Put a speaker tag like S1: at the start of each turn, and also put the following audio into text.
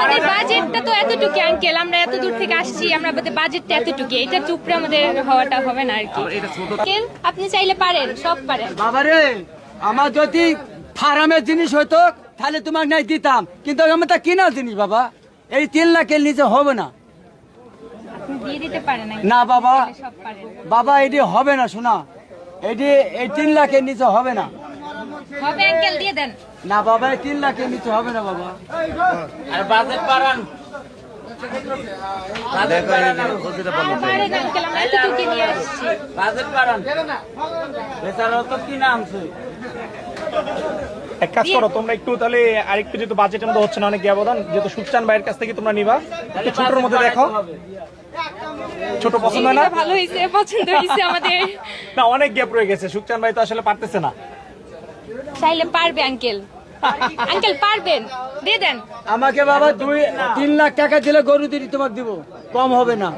S1: আমাদের বাজেটটা তো এতটুকু আঙ্কেল, আমরা এত দূর থেকে আসছি, আমরা বাজেটটা এতটুকু, এটা চুপড়ে আমাদের হওয়াটা হবে না আর কি। আঙ্কেল আপনি চাইলে পারেন, সব পারেন।
S2: বাবারে আমার যদি ফার্মের জিনিস হতো তাহলে তোমাকে নাই দিতাম, কিন্তু আমার তা কিনা জিনিস বাবা, এই 3 লাখের নিচে হবে না।
S1: আপনি দিয়ে দিতে পারেন
S2: না বাবা,
S1: সব পারেন।
S2: বাবা এটি হবে না, শোনা, এটি এই 3 লাখের নিচে হবে না।
S1: হবে আঙ্কেল, দিয়ে দেন।
S2: না বাবা, এই 3 লাখের নিচে হবে না বাবা।
S3: আর বাজেট বাড়ান।
S1: পারেন আঙ্কেল, আমরা এতটুকু নিয়ে আসছি।
S3: বাজেট বাড়ান। এছাড়াও তো কি নামছে?
S4: এক কাজ করো তোমরা একটু, তাহলে আরেকটু, যেহেতু বাজেটের মধ্যে হচ্ছে না, অনেক ব্যবধান, যেহেতু সুকচান ভাইয়ের কাছ থেকে তোমরা নিবা, একটু ছোটর মধ্যে দেখো। ছোট পছন্দ হয় না?
S1: এটা ভালো হয়েছে, পছন্দ হয়েছে আমাদের।
S4: না, অনেক গ্যাপ রয়ে গেছে, সুকচান ভাই তো আসলে পারতেছে না।
S1: চাইলে পারবে আঙ্কেল, আঙ্কেল পারবেন, দিয়ে দেন।
S2: আমাকে বাবা 2-3 লাখ টাকা দিলে গরু দিদি তোমাকে দিব, কম হবে না।